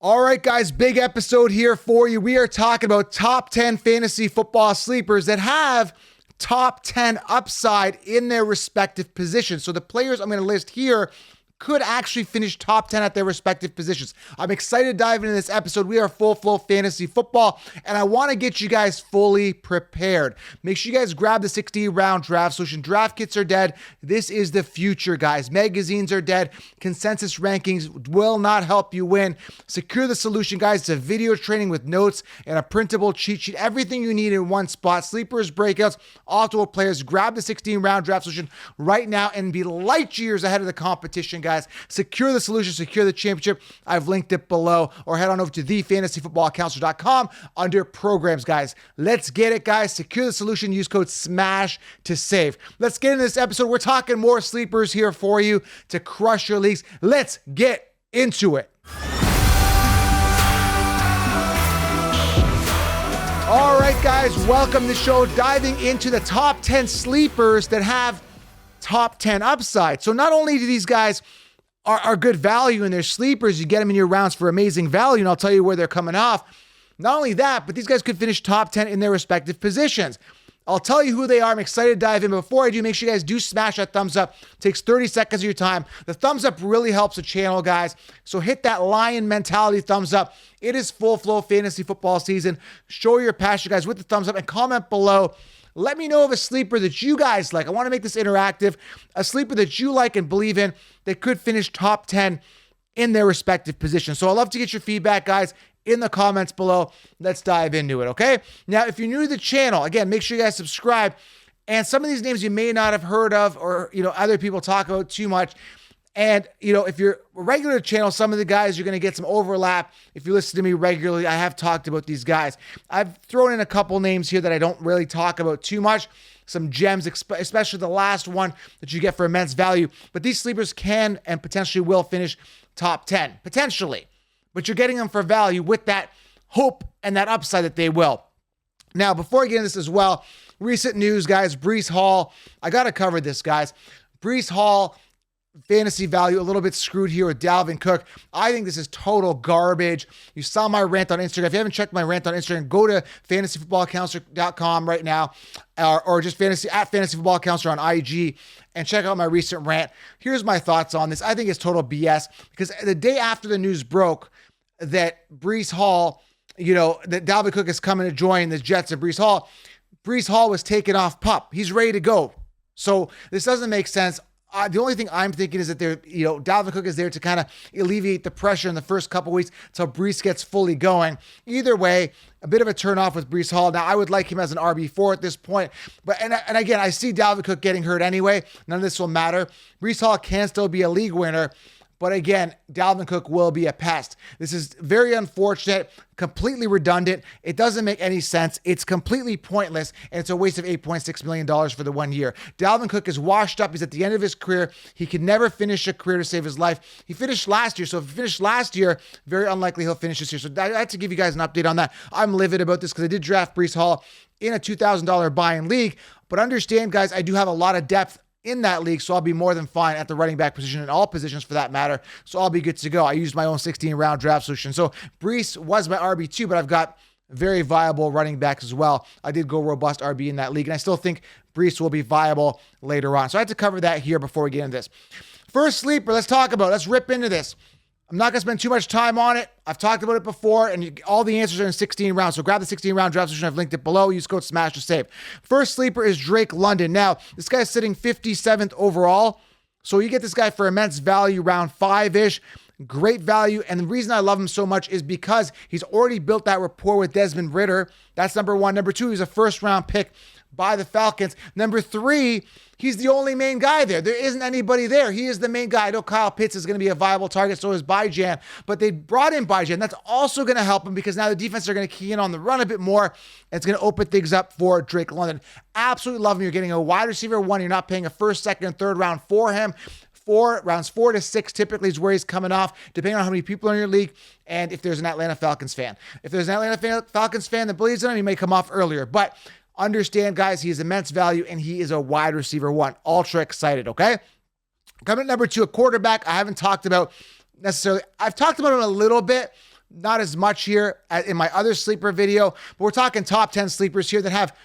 All right, guys, big episode here for you. We are talking about top 10 fantasy football sleepers that have top 10 upside in their respective positions. So the players I'm going to list here could actually finish top 10 at their respective positions. I'm excited to dive into this episode. We are full flow fantasy football, and I want to get you guys fully prepared. Make sure you guys grab the 60-round draft solution. Draft kits are dead. This is the future, guys. Magazines are dead. Consensus rankings will not help you win. Secure the solution, guys. It's a video training with notes and a printable cheat sheet. Everything you need in one spot. Sleepers, breakouts, optimal players. Grab the 16-round draft solution right now and be light years ahead of the competition, guys. Secure the solution, secure the championship. I've linked it below, or head on over to thefantasyfootballcounselor.com under programs, guys. Let's get it, guys. Secure the solution. Use code SMASH to save. Let's get into this episode. We're talking more sleepers here for you to crush your leagues. Let's get into it. All right, guys, welcome to the show. Diving into the top 10 sleepers that have top 10 upside. So not only do these guys are good value in their sleepers, you get them in your rounds for amazing value, and I'll tell you where they're coming off. Not only that, but these guys could finish top 10 in their respective positions. I'll tell you who they are. I'm excited to dive in. Before I do, make sure you guys do smash that thumbs up. It takes 30 seconds of your time. The thumbs up really helps the channel, guys. So hit that lion mentality thumbs up. It is full flow fantasy football season. Show your passion, guys, with the thumbs up, and comment below. Let me know of a sleeper that you guys like. I want to make this interactive. A sleeper that you like and believe in that could finish top 10 in their respective positions. So I'd love to get your feedback, guys, in the comments below. Let's dive into it, okay? Now, if you're new to the channel, again, make sure you guys subscribe. And some of these names you may not have heard of, or, other people talk about too much. And, if you're a regular channel, some of the guys, you're going to get some overlap. If you listen to me regularly, I have talked about these guys. I've thrown in a couple names here that I don't really talk about too much. Some gems, especially the last one that you get for immense value. But these sleepers can and potentially will finish top 10, potentially. But you're getting them for value with that hope and that upside that they will. Now, before I get into this as well, recent news, guys, Breece Hall. I got to cover this, guys. Breece Hall, fantasy value, a little bit screwed here with Dalvin Cook. I think this is total garbage. You saw my rant on Instagram. If you haven't checked my rant on Instagram, go to fantasyfootballcounselor.com right now, or just fantasyfootballcounselor on IG, and check out my recent rant. Here's my thoughts on this. I think it's total BS, because the day after the news broke that Breece Hall, that Dalvin Cook is coming to join the Jets and Breece Hall was taken off PUP. He's ready to go. So this doesn't make sense. The only thing I'm thinking is that Dalvin Cook is there to kind of alleviate the pressure in the first couple weeks until Breece gets fully going. Either way, a bit of a turnoff with Breece Hall. Now, I would like him as an RB4 at this point. But and again, I see Dalvin Cook getting hurt anyway. None of this will matter. Breece Hall can still be a league winner. But again, Dalvin Cook will be a pest. This is very unfortunate, completely redundant. It doesn't make any sense. It's completely pointless, and it's a waste of $8.6 million for the 1 year. Dalvin Cook is washed up. He's at the end of his career. He could never finish a career to save his life. He finished last year, so if he finished last year, very unlikely he'll finish this year. So I had to give you guys an update on that. I'm livid about this because I did draft Breece Hall in a $2,000 buy-in league. But understand, guys, I do have a lot of depth in that league, so I'll be more than fine at the running back position, in all positions for that matter. So I'll be good to go. I used my own 16-round draft solution. So Breece was my RB2, but I've got very viable running backs as well. I did go robust RB in that league, and I still think Breece will be viable later on. So I had to cover that here before we get into this. First sleeper, let's talk about it. Let's rip into this. I'm not going to spend too much time on it. I've talked about it before, and all the answers are in 16 rounds. So grab the 16-round draft solution. I've linked it below. Use code SMASH to save. First sleeper is Drake London. Now, this guy's sitting 57th overall. So you get this guy for immense value, round 5-ish. Great value. And the reason I love him so much is because he's already built that rapport with Desmond Ridder. That's number one. Number two, he's a first-round pick by the Falcons. Number three, he's the only main guy there. There isn't anybody there. He is the main guy. I know Kyle Pitts is going to be a viable target, so is Bijan, but they brought in Bijan. That's also going to help him because now the defense are going to key in on the run a bit more. And it's going to open things up for Drake London. Absolutely love him. You're getting a wide receiver 1. You're not paying a first, second, and third round for him. Rounds 4 to 6 typically is where he's coming off, depending on how many people are in your league and if there's an Atlanta Falcons fan. If there's an Atlanta Falcons fan that believes in him, he may come off earlier. But understand, guys, he is immense value, and he is a wide receiver 1. Ultra excited, okay? Coming at number 2, a quarterback I haven't talked about necessarily. I've talked about him a little bit, Not as much here in my other sleeper video, but we're talking top 10 sleepers here that have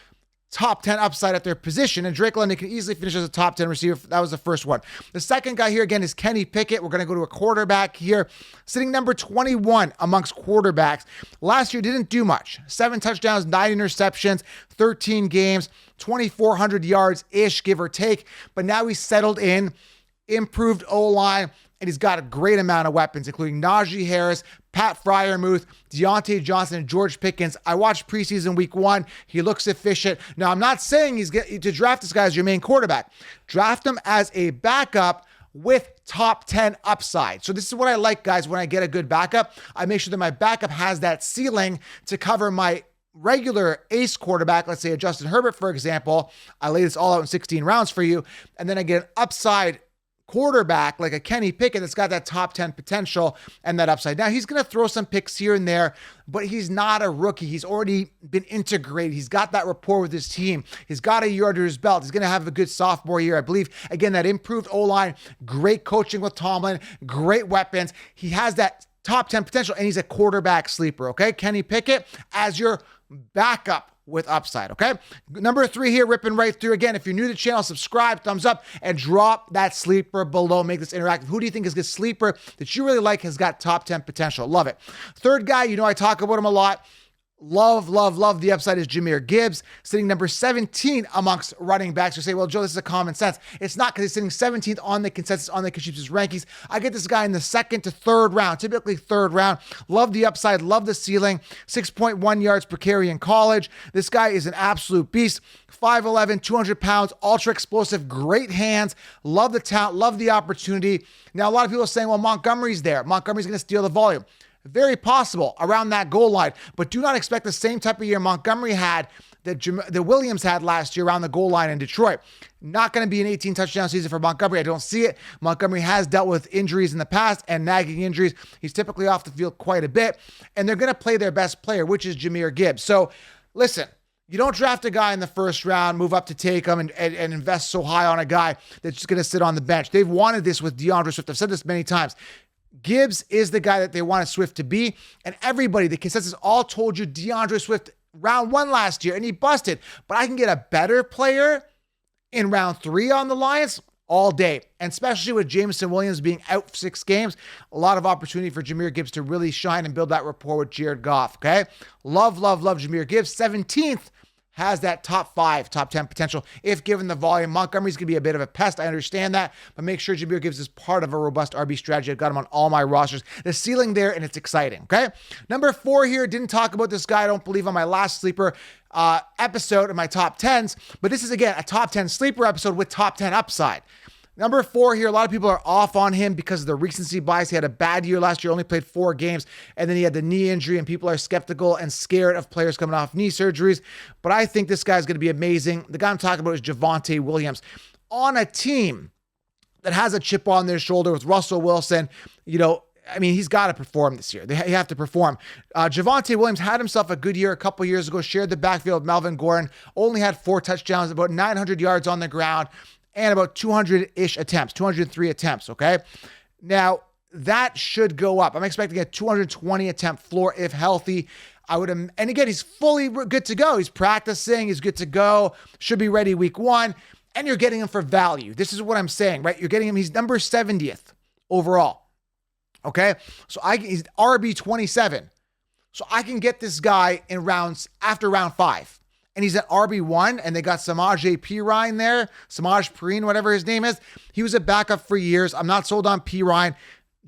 top 10 upside at their position, and Drake London can easily finish as a top 10 receiver. That was the first one. The second guy here, again, is Kenny Pickett. We're going to go to a quarterback here, sitting number 21 amongst quarterbacks. Last year, didn't do much. 7 touchdowns, 9 interceptions, 13 games, 2,400 yards-ish, give or take, but now he's settled in, improved O-line, and he's got a great amount of weapons, including Najee Harris, Pat Freiermuth, Deontay Johnson, and George Pickens. I watched preseason week 1. He looks efficient. Now, I'm not saying to draft this guy as your main quarterback. Draft him as a backup with top 10 upside. So this is what I like, guys, when I get a good backup. I make sure that my backup has that ceiling to cover my regular ace quarterback, let's say a Justin Herbert, for example. I lay this all out in 16 rounds for you, and then I get an upside quarterback like a Kenny Pickett that's got that top 10 potential and that upside. Now, he's going to throw some picks here and there, but he's not a rookie. He's already been integrated. He's got that rapport with his team. He's got a year under his belt. He's going to have a good sophomore year, I believe. Again, that improved O-line, great coaching with Tomlin, great weapons. He has that top 10 potential, and he's a quarterback sleeper, okay? Kenny Pickett as your backup with upside, okay? Number 3 here, ripping right through. Again, if you're new to the channel, subscribe, thumbs up, and drop that sleeper below. Make this interactive. Who do you think is a sleeper that you really like, has got top 10 potential? Love it. Third guy, you know I talk about him a lot. Love the upside is Jamir Gibbs, sitting number 17 amongst running backs. You say, well, Joe, this is a common sense. It's not, because he's sitting 17th on the consensus, on the Sheep's rankings. I get this guy in the 2nd to 3rd round, typically 3rd round. Love the upside, love the ceiling. 6.1 yards per carry in college. This guy is an absolute beast. 5'11", 200 pounds, ultra explosive, great hands. Love the talent, love the opportunity. Now, a lot of people are saying, well, Montgomery's there. Montgomery's going to steal the volume. Very possible around that goal line, but do not expect the same type of year Montgomery had that Williams had last year around the goal line in Detroit. Not going to be an 18 touchdown season for Montgomery. I don't see it. Montgomery has dealt with injuries in the past and nagging injuries. He's typically off the field quite a bit, and they're going to play their best player, which is Jamir Gibbs. So listen, you don't draft a guy in the 1st round, move up to take him, and invest so high on a guy that's just going to sit on the bench. They've wanted this with DeAndre Swift. I've said this many times. Gibbs is the guy that they wanted Swift to be, and everybody, the consensus, all told you DeAndre Swift round 1 last year, and he busted. But I can get a better player in round 3 on the Lions all day, and especially with Jameson Williams being out 6 games, a lot of opportunity for Jamir Gibbs to really shine and build that rapport with Jared Goff, okay? Love Jamir Gibbs. 17th has that top 5, top 10 potential if given the volume. Montgomery's going to be a bit of a pest. I understand that, but make sure Jamir Gibbs is part of a robust RB strategy. I've got him on all my rosters. The ceiling there, and it's exciting, okay? Number 4 here, didn't talk about this guy, I don't believe, on my last sleeper episode of my top 10s, but this is, again, a top 10 sleeper episode with top 10 upside. Number 4 here, a lot of people are off on him because of the recency bias. He had a bad year last year, only played 4 games, and then he had the knee injury, and people are skeptical and scared of players coming off knee surgeries. But I think this guy's going to be amazing. The guy I'm talking about is Javonte Williams. On a team that has a chip on their shoulder with Russell Wilson, he's got to perform this year. They have to perform. Javonte Williams had himself a good year a couple years ago, shared the backfield with Melvin Gordon, only had 4 touchdowns, about 900 yards on the ground, and about 200-ish attempts, 203 attempts, okay? Now, that should go up. I'm expecting a 220 attempt floor if healthy. And again, he's fully good to go. He's practicing, he's good to go, should be ready week 1, and you're getting him for value. This is what I'm saying, right? You're getting him, he's number 70th overall, okay? So he's RB 27. So I can get this guy in rounds after round 5. And he's at RB1, and they got Samaje Perine there, Samaj Perine, whatever his name is. He was a backup for years. I'm not sold on Perine.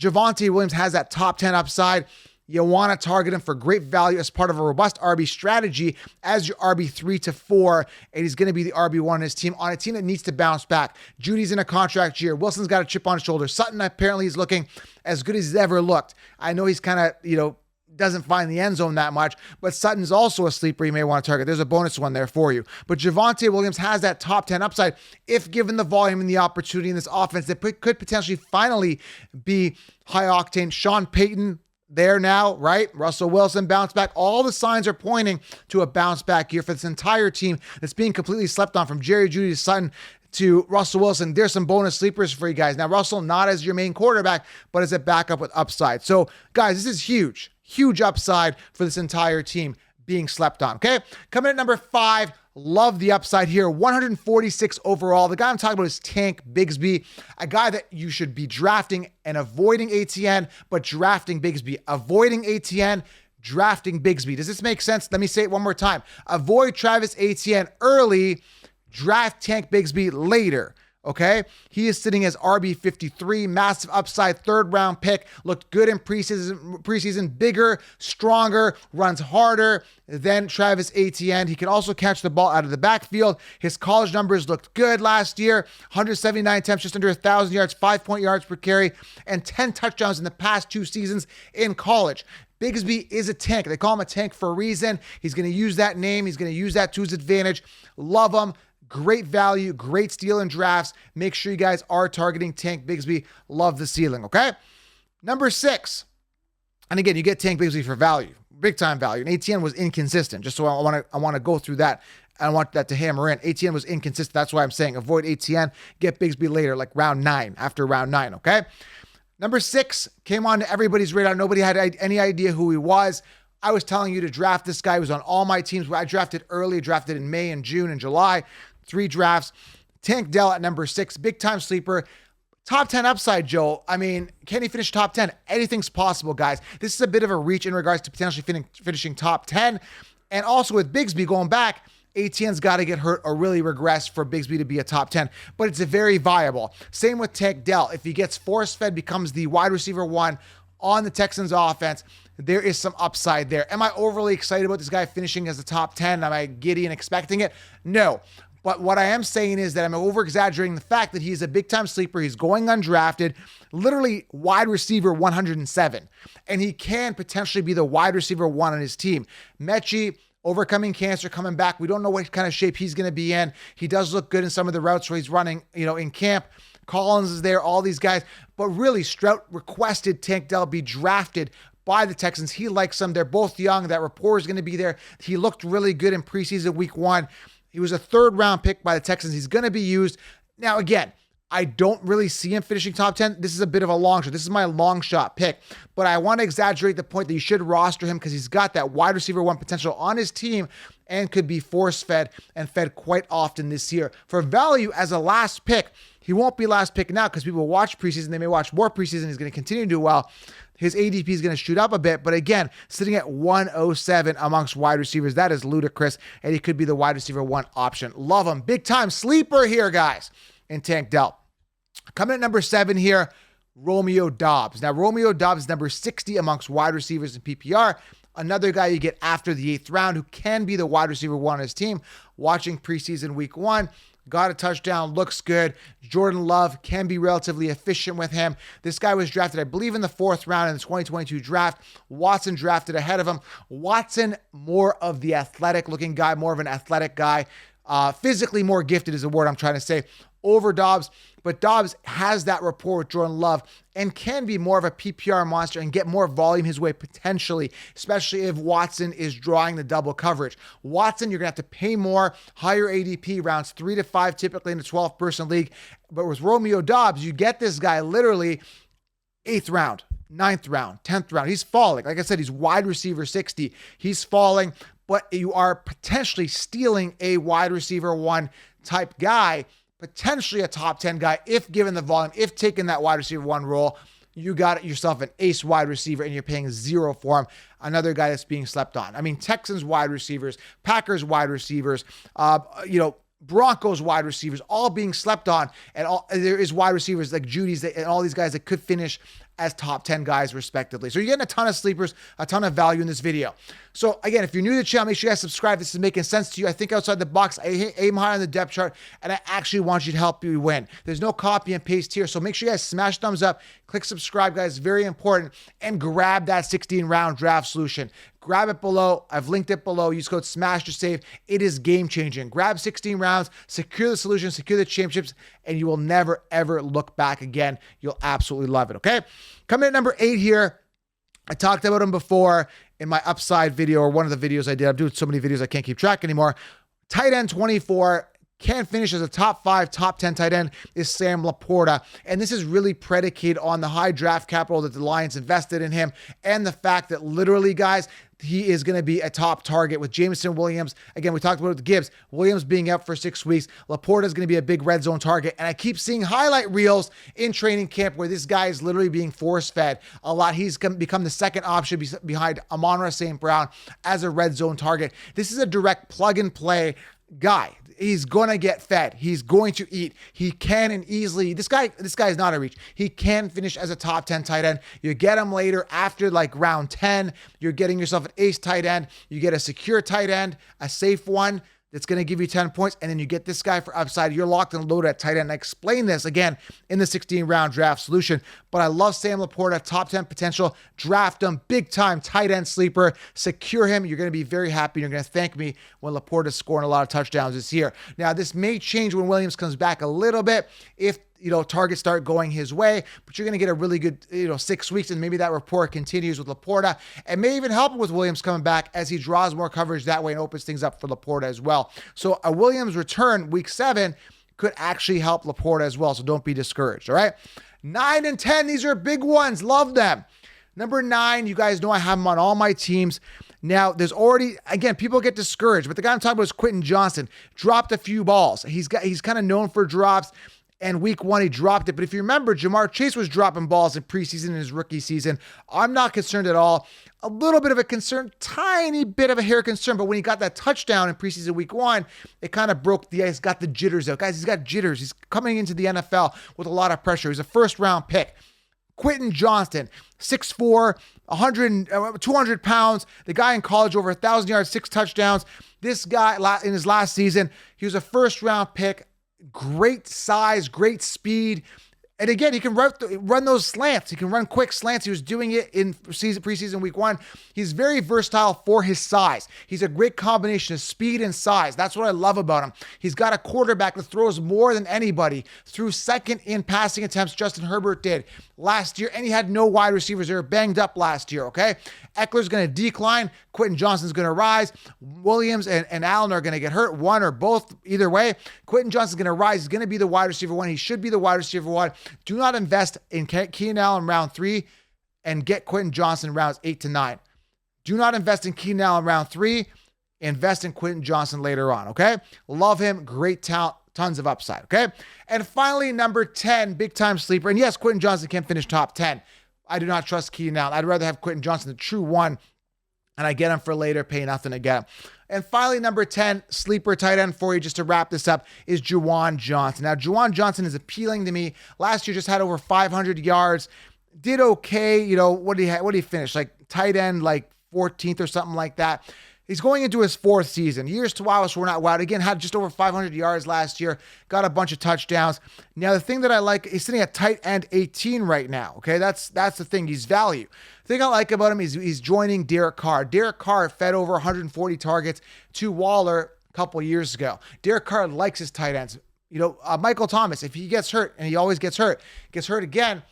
Javonte Williams has that top 10 upside. You want to target him for great value as part of a robust RB strategy as your RB3 to 4, and he's going to be the RB1 on his team, on a team that needs to bounce back. Judy's in a contract year. Wilson's got a chip on his shoulder. Sutton apparently is looking as good as he's ever looked. I know he's kind of, doesn't find the end zone that much, but Sutton's also a sleeper you may want to target. There's a bonus one there for you. But Javonte Williams has that top 10 upside if given the volume and the opportunity in this offense that could potentially finally be high octane. Sean Payton there now, right? Russell Wilson bounce back. All the signs are pointing to a bounce back year for this entire team that's being completely slept on, from Jerry Jeudy to Sutton to Russell Wilson. There's some bonus sleepers for you guys. Now, Russell, not as your main quarterback, but as a backup with upside. So, guys, this is huge. Huge upside for this entire team being slept on, okay? Coming at number 5, love the upside here. 146 overall. The guy I'm talking about is Tank Bixby, a guy that you should be drafting and avoiding ATN, but drafting Bixby. Avoiding ATN, drafting Bixby. Does this make sense? Let me say it one more time. Avoid Travis Etienne early, draft Tank Bixby later. Okay, he is sitting as RB 53, massive upside, third-round pick. Looked good in preseason, bigger, stronger, runs harder than Travis Etienne. He can also catch the ball out of the backfield. His college numbers looked good last year. 179 attempts, just under 1,000 yards, 5 yards per carry, and 10 touchdowns in the past 2 seasons in college. Bixby is a tank. They call him a tank for a reason. He's going to use that name. He's going to use that to his advantage. Love him. Great value, great steal in drafts. Make sure you guys are targeting Tank Bixby. Love the ceiling, okay? Number 6. And again, you get Tank Bixby for value, big time value. And ATN was inconsistent. Just so I want to go through that. I want that to hammer in. ATN was inconsistent. That's why I'm saying avoid ATN, get Bixby later, like round 9, after round 9, okay? Number 6 came on to everybody's radar. Nobody had any idea who he was. I was telling you to draft this guy. He was on all my teams. I drafted early, drafted in May and June and July. 3 drafts. Tank Dell at number 6, big time sleeper. Top 10 upside, Joe. I mean, can he finish top 10? Anything's possible, guys. This is a bit of a reach in regards to potentially finishing top 10. And also with Bixby going back, ATN's got to get hurt or really regress for Bixby to be a top 10, but it's a very viable. Same with Tank Dell. If he gets force-fed, becomes the wide receiver 1 on the Texans offense, there is some upside there. Am I overly excited about this guy finishing as a top 10? Am I giddy and expecting it? No. But what I am saying is that I'm over-exaggerating the fact that he's a big-time sleeper. He's going undrafted, literally wide receiver 107. And he can potentially be the wide receiver 1 on his team. Mechie, overcoming cancer, coming back. We don't know what kind of shape he's going to be in. He does look good in some of the routes where he's running, in camp. Collins is there, all these guys. But really, Strout requested Tank Dell be drafted by the Texans. He likes them. They're both young. That rapport is going to be there. He looked really good in preseason week 1. He was a 3rd-round pick by the Texans. He's going to be used. Now, again, I don't really see him finishing top 10. This is a bit of a long shot. This is my long shot pick. But I want to exaggerate the point that you should roster him because he's got that wide receiver 1 potential on his team and could be force-fed and fed quite often this year. For value as a last pick, he won't be last pick now because people watch preseason. They may watch more preseason. He's going to continue to do well. His ADP is going to shoot up a bit, but again, sitting at 107 amongst wide receivers, that is ludicrous, and he could be the wide receiver 1 option. Love him. Big time sleeper here, guys, in Tank Dell. Coming at number 7 here, Romeo Dobbs. Now, Romeo Dobbs is number 60 amongst wide receivers in PPR. Another guy you get after the 8th round who can be the wide receiver 1 on his team. Watching preseason week 1, got a touchdown, looks good. Jordan Love can be relatively efficient with him. This guy was drafted, I believe, in the 4th round in the 2022 draft. Watson drafted ahead of him. Watson, more of the athletic-looking guy, more of an athletic guy. Physically more gifted is the word I'm trying to say, over Dobbs. But Dobbs has that rapport with Jordan Love and can be more of a PPR monster and get more volume his way potentially, especially if Watson is drawing the double coverage. Watson, you're going to have to pay more, higher ADP, rounds 3 to 5, typically in a 12-person league. But with Romeo Dobbs, you get this guy literally 8th round, 9th round, 10th round. He's falling. Like I said, he's wide receiver 60. He's falling, but you are potentially stealing a wide receiver 1 type guy, potentially a top 10 guy, if given the volume, if taking that wide receiver 1 role. You got yourself an ace wide receiver and you're paying 0 for him. Another guy that's being slept on. I mean, Texans wide receivers, Packers wide receivers, Broncos wide receivers, all being slept on. And there is wide receivers like Judy's and all these guys that could finish as top 10 guys respectively. So you're getting a ton of sleepers, a ton of value in this video. So again, if you're new to the channel, make sure you guys subscribe. This is making sense to you. I think outside the box, I aim high on the depth chart, and I actually want you to help you win. There's no copy and paste here. So make sure you guys smash thumbs up, click subscribe, guys, very important, and grab that 16-round draft solution. Grab it below. I've linked it below. Use code SMASH to save. It is game-changing. Grab 16 rounds, secure the solution, secure the championships, and you will never, ever look back again. You'll absolutely love it, okay? Coming at number 8 here, I talked about him before in my upside video, or one of the videos I did. I'm doing so many videos I can't keep track anymore. Tight end 24 can finish as a top 5, top 10 tight end is Sam LaPorta. And this is really predicated on the high draft capital that the Lions invested in him and the fact that literally, guys, he is going to be a top target with Jameson Williams. Again, we talked about it with Gibbs. Williams being out for 6 weeks. LaPorta is going to be a big red zone target. And I keep seeing highlight reels in training camp where this guy is literally being force-fed a lot. He's become the second option behind Amon-Ra St. Brown as a red zone target. This is a direct plug-and-play guy. He's going to get fed. He's going to eat. He can and easily, this guy is not a reach. He can finish as a top 10 tight end. You get him later after like round 10. You're getting yourself an ace tight end. You get a secure tight end, a safe one that's going to give you 10 points. And then you get this guy for upside. You're locked and loaded at tight end. I explain this again in the 16-round draft solution, but I love Sam LaPorta, top 10 potential. Draft him, big time tight end sleeper. Secure him. You're going to be very happy. You're going to thank me when LaPorta's scoring a lot of touchdowns this year. Now, this may change when Williams comes back a little bit if targets start going his way, but you're going to get a really good, 6 weeks, and maybe that rapport continues with LaPorta, and may even help with Williams coming back as he draws more coverage that way and opens things up for LaPorta as well. So a Williams return week 7 could actually help LaPorta as well, so don't be discouraged, all right? 9 and 10, these are big ones. Love them. Number 9, you guys know I have him on all my teams. Now, there's already, again, people get discouraged, but the guy I'm talking about is Quentin Johnson. Dropped a few balls. He's kind of known for drops. And week 1, he dropped it. But if you remember, Jamar Chase was dropping balls in preseason in his rookie season. I'm not concerned at all. A little bit of a concern, tiny bit of a hair concern. But when he got that touchdown in preseason week 1, it kind of broke the ice, got the jitters out. Guys, he's got jitters. He's coming into the NFL with a lot of pressure. He's a first-round pick. Quentin Johnson, 6'4", 200 pounds. The guy in college, over 1,000 yards, 6 touchdowns. This guy, in his last season, he was a first-round pick. Great size, great speed. And again, he can run those slants. He can run quick slants. He was doing it in preseason week 1. He's very versatile for his size. He's a great combination of speed and size. That's what I love about him. He's got a quarterback that throws more than anybody. Threw second in passing attempts, Justin Herbert did last year, and he had no wide receivers. They were banged up last year, okay? Eckler's going to decline. Quentin Johnson's going to rise. Williams and Allen are going to get hurt, one or both, either way. Quentin Johnson's going to rise. He's going to be the wide receiver 1. He should be the wide receiver 1. Do not invest in Keenan Allen round 3 and get Quentin Johnson rounds 8 to 9. Do not invest in Keenan Allen round 3. Invest in Quentin Johnson later on, okay? Love him. Great talent. Tons of upside, okay? And finally, number 10, big-time sleeper. And yes, Quentin Johnson can finish top 10. I do not trust Keenan Allen. I'd rather have Quentin Johnson, the true one, and I get him for later, pay nothing to get him. And finally, number 10, sleeper tight end for you, just to wrap this up, is Juwan Johnson. Now, Juwan Johnson is appealing to me. Last year, just had over 500 yards. Did okay. What did he finish? Like tight end, like 14th or something like that. He's going into his 4th season. Years to Wallace were not wild. Again, had just over 500 yards last year. Got a bunch of touchdowns. Now, the thing that I like, he's sitting at tight end 18 right now. Okay, that's the thing. He's value. The thing I like about him is he's joining Derek Carr. Derek Carr fed over 140 targets to Waller a couple years ago. Derek Carr likes his tight ends. Michael Thomas, if he gets hurt, and he always gets hurt again,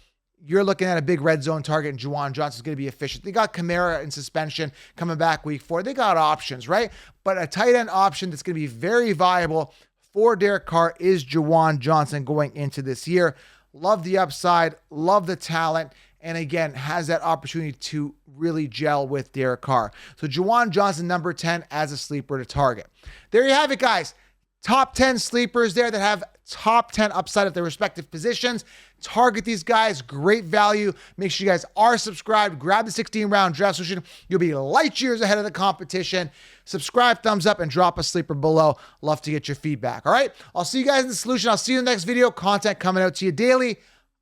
you're looking at a big red zone target, and Juwan Johnson's going to be efficient. They got Kamara in suspension coming back week 4. They got options, right? But a tight end option that's going to be very viable for Derek Carr is Juwan Johnson going into this year. Love the upside, love the talent, and again, has that opportunity to really gel with Derek Carr. So Juwan Johnson, number 10, as a sleeper to target. There you have it, guys. Top 10 sleepers there that have top 10 upside at their respective positions. Target these guys. Great value. Make sure you guys are subscribed. Grab the 16-round draft solution. You'll be light years ahead of the competition. Subscribe, thumbs up, and drop a sleeper below. Love to get your feedback. All right? I'll see you guys in the solution. I'll see you in the next video. Content coming out to you daily.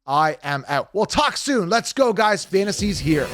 I am out. We'll talk soon. Let's go, guys. Fantasy's here.